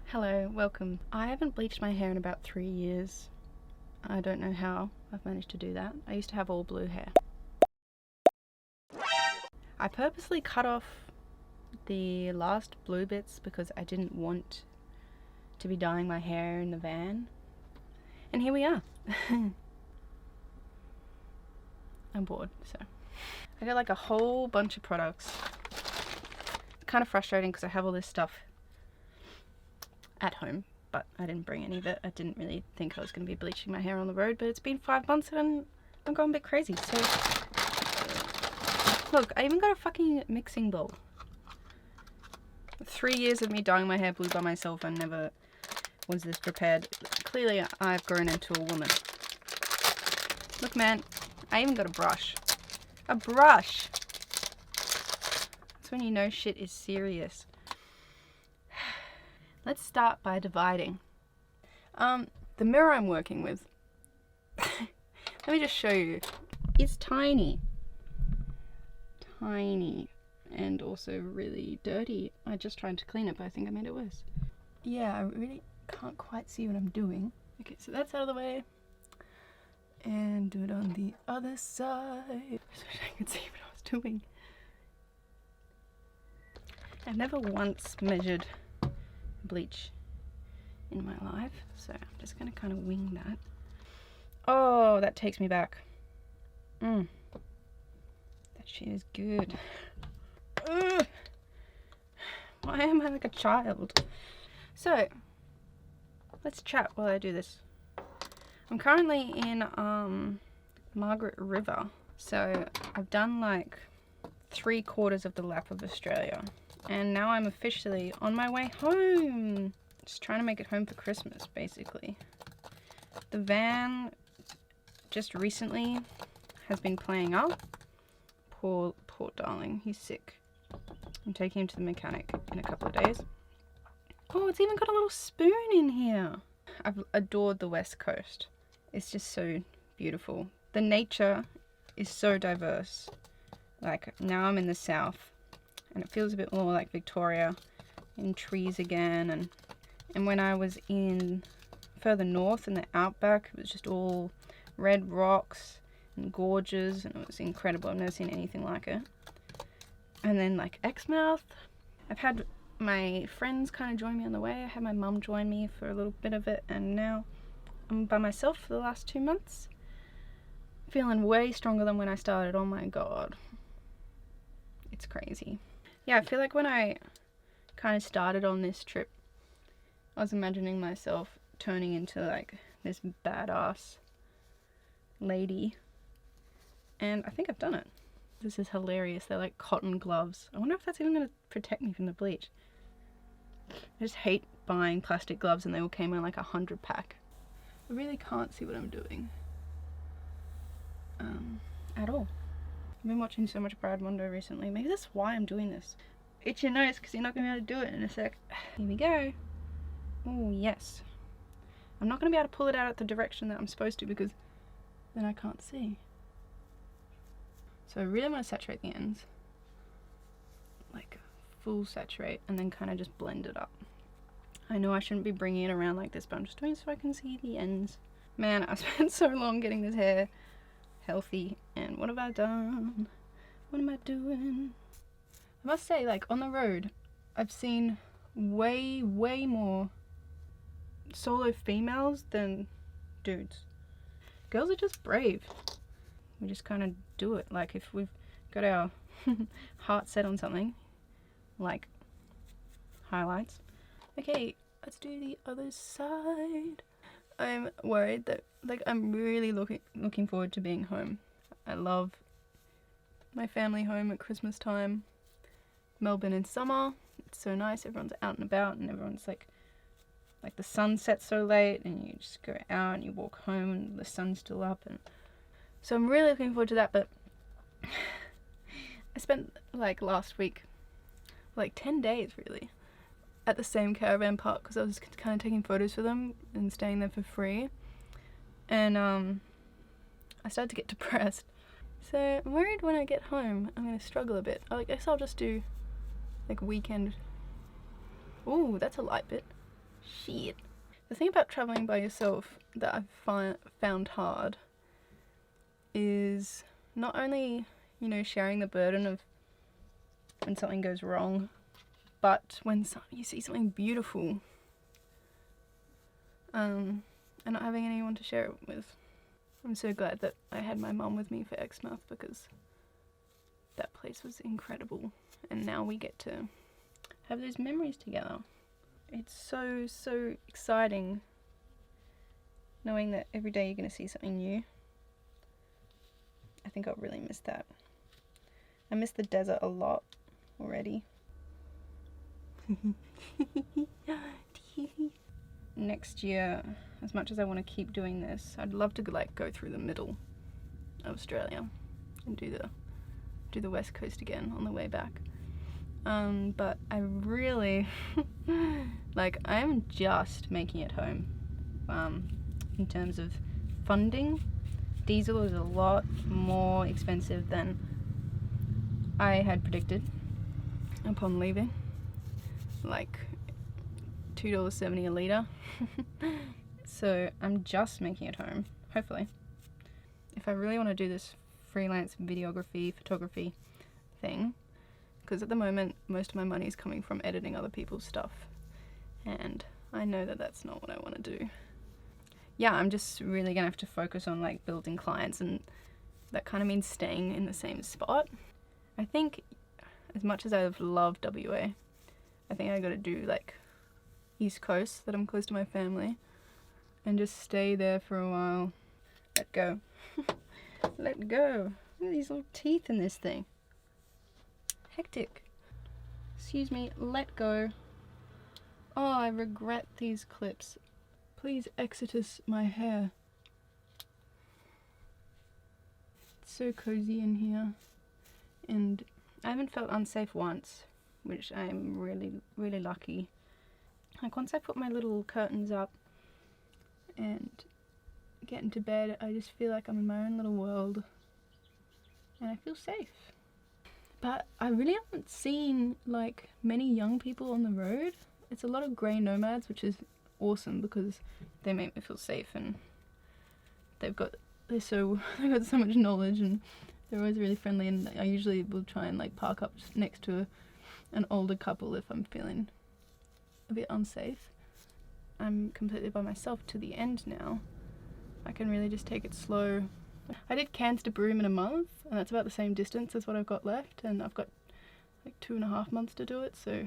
Hello, welcome. I haven't bleached my hair in about 3 years. I don't know how I've managed to do that. I used to have all blue hair. I purposely cut off the last blue bits because I didn't want to be dyeing my hair in the van. And here we are. I'm bored, so. I got like a whole bunch of products. It's kind of frustrating because I have all this stuff at home, but I didn't bring any of it. I didn't really think I was going to be bleaching my hair on the road, but it's been 5 months and I'm going a bit crazy, so. Look, I even got a fucking mixing bowl. 3 years of me dyeing my hair blue by myself and never was this prepared. Clearly I've grown into a woman. Look man, I even got a brush. A brush! That's when you know shit is serious. Let's start by dividing. The mirror I'm working with, let me just show you. It's tiny. Tiny. And also really dirty. I just tried to clean it, but I think I made it worse. Yeah, I really can't quite see what I'm doing. Okay, so that's out of the way. And do it on the other side. I wish I could see what I was doing. I've never once measured bleach in my life, so I'm just gonna kind of wing that. Oh, that takes me back. That shit is good. Ugh. Why am I like a child? So, let's chat while I do this. I'm currently in Margaret River, so I've done like 3/4 of the lap of Australia. And now I'm officially on my way home. Just trying to make it home for Christmas, basically. The van just recently has been playing up. Poor darling, he's sick. I'm taking him to the mechanic in a couple of days. Oh, it's even got a little spoon in here. I've adored the West Coast. It's just so beautiful. The nature is so diverse. Like, now I'm in the south. And it feels a bit more like Victoria, in trees again, and when I was in further north in the outback, it was just all red rocks and gorges, and it was incredible. I've never seen anything like it. And then like Exmouth, I've had my friends kind of join me on the way. I had my mum join me for a little bit of it, and now I'm by myself for the last 2 months. Feeling way stronger than when I started. Oh my god, it's crazy. Yeah, I feel like when I kind of started on this trip, I was imagining myself turning into like this badass lady. And I think I've done it. This is hilarious. They're like cotton gloves. I wonder if that's even going to protect me from the bleach. I just hate buying plastic gloves, and they all came in like 100 pack. I really can't see what I'm doing. At all. I've been watching so much Brad Mondo recently. Maybe that's why I'm doing this. Itch your nose because you're not going to be able to do it in a sec. Here we go. Oh, yes. I'm not going to be able to pull it out at the direction that I'm supposed to because then I can't see. So I really want to saturate the ends. Like, full saturate, and then kind of just blend it up. I know I shouldn't be bringing it around like this, but I'm just doing it so I can see the ends. Man, I spent so long getting this hair healthy, and what have I done? What am I doing? I must say, like, on the road, I've seen way more solo females than dudes. Girls are just brave. We just kind of do it. Like, if we've got our heart set on something, like highlights. Okay, let's do the other side. I'm worried that, like, I'm really looking forward to being home. I love my family home at Christmas time. Melbourne in summer, it's so nice. Everyone's out and about, and everyone's like the sun sets so late, and you just go out and you walk home, and the sun's still up, and so I'm really looking forward to that. But I spent like last week, like 10 days really, at the same caravan park because I was kind of taking photos for them and staying there for free, and I started to get depressed. So I'm worried when I get home I'm going to struggle a bit. I guess I'll just do like weekend Ooh, that's a light bit. Shit. The thing about traveling by yourself that I've found hard is not only, you know, sharing the burden of when something goes wrong, but when you see something beautiful, and not having anyone to share it with. I'm so glad that I had my mum with me for Exmouth, because that place was incredible, and now we get to have those memories together. It's so exciting knowing that every day you're going to see something new. I think I'll really miss that. I miss the desert a lot already. Next year, as much as I want to keep doing this, I'd love to like go through the middle of Australia and do the west coast again on the way back. But I really like, I'm just making it home. In terms of funding, diesel is a lot more expensive than I had predicted upon leaving. Like $2.70 a litre. So I'm just making it home, hopefully. If I really want to do this freelance videography, photography thing, because at the moment most of my money is coming from editing other people's stuff, and I know that that's not what I want to do. Yeah, I'm just really gonna have to focus on like building clients, and that kind of means staying in the same spot. I think as much as I've loved WA, I think I gotta do like East Coast, that I'm close to my family, and just stay there for a while. Let go. Let go. Look at these little teeth in this thing. Hectic. Excuse me, let go. Oh, I regret these clips. Please exodus my hair. It's so cozy in here, and I haven't felt unsafe once, which I'm really lucky. Like once I put my little curtains up and get into bed, I just feel like I'm in my own little world, and I feel safe. But I really haven't seen like many young people on the road. It's a lot of grey nomads, which is awesome because they make me feel safe, and they've got so much knowledge, and they're always really friendly, and I usually will try and like park up next to an older couple if I'm feeling a bit unsafe. I'm completely by myself to the end now. I can really just take it slow. I did Cairns to Broome in a month, and that's about the same distance as what I've got left, and I've got like 2.5 months to do it, so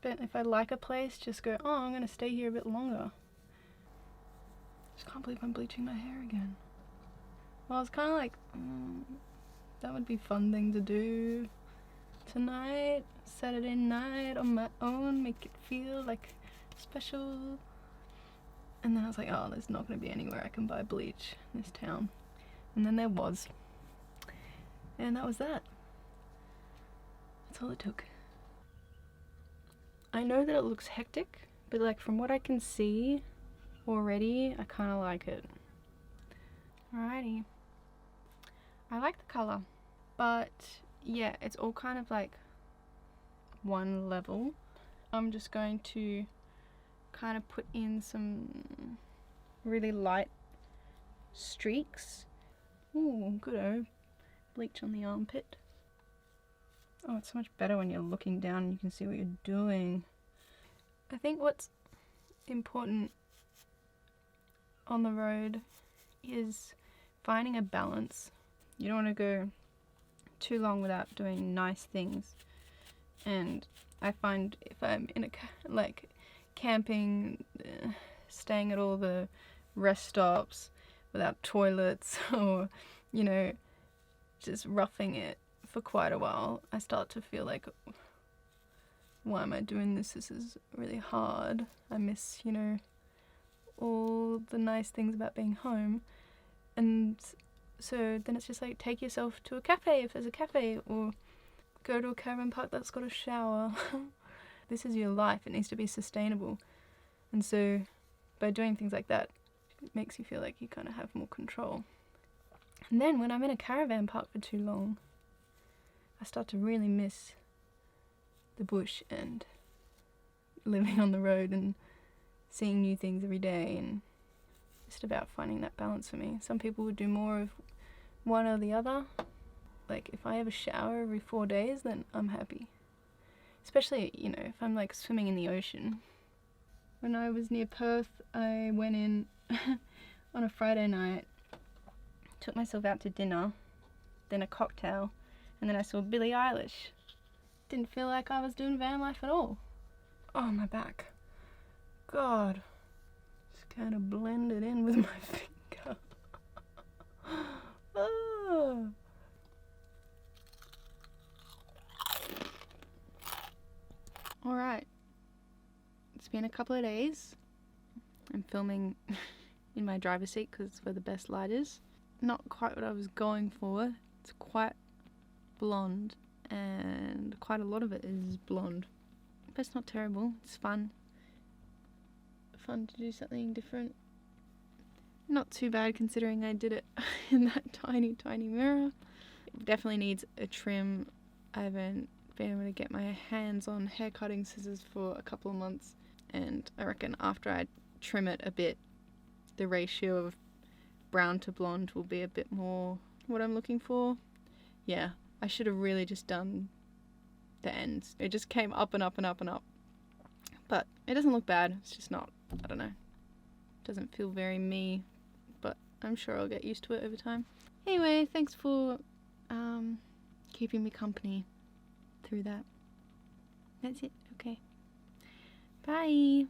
if I like a place, just go, oh, I'm gonna stay here a bit longer. Just can't believe I'm bleaching my hair again. Well, it's kind of like, that would be a fun thing to do tonight, Saturday night on my own, make it feel like special. And then I was like, oh, there's not going to be anywhere I can buy bleach in this town. And then there was. And that was that. That's all it took. I know that it looks hectic, but like from what I can see already, I kind of like it. Alrighty. I like the colour, but yeah, it's all kind of like one level. I'm just going to kind of put in some really light streaks. Ooh, good bleach on the armpit. Oh, it's so much better when you're looking down and you can see what you're doing. I think what's important on the road is finding a balance. You don't want to go too long without doing nice things. And I find if I'm in a like camping, staying at all the rest stops without toilets, or you know, just roughing it for quite a while, I start to feel like, why am I doing this? This is really hard. I miss, you know, all the nice things about being home. And so then it's just like, take yourself to a cafe if there's a cafe, or go to a caravan park that's got a shower. This is your life. It needs to be sustainable. And so by doing things like that, it makes you feel like you kind of have more control. And then when I'm in a caravan park for too long, I start to really miss the bush and living on the road and seeing new things every day, and just about finding that balance for me. Some people would do more of one or the other. Like if I have a shower every 4 days, then I'm happy. Especially, you know, if I'm like swimming in the ocean. When I was near Perth, I went in on a Friday night, took myself out to dinner, then a cocktail, and then I saw Billie Eilish. Didn't feel like I was doing van life at all. Oh, my back. God. Just kind of blended in with my finger. Oh. Alright. It's been a couple of days. I'm filming in my driver's seat because it's where the best light is. Not quite what I was going for. It's quite blonde, and quite a lot of it is blonde. But it's not terrible. It's fun. Fun to do something different. Not too bad considering I did it in that tiny, tiny mirror. It definitely needs a trim. I haven't been able to get my hands on hair cutting scissors for a couple of months, and I reckon after I trim it a bit, the ratio of brown to blonde will be a bit more what I'm looking for. Yeah, I should have really just done the ends. It just came up and up and up and up. But it doesn't look bad. It's just not, I don't know. It doesn't feel very me, but I'm sure I'll get used to it over time. Anyway, thanks for keeping me company through that. That's it. Okay. Bye.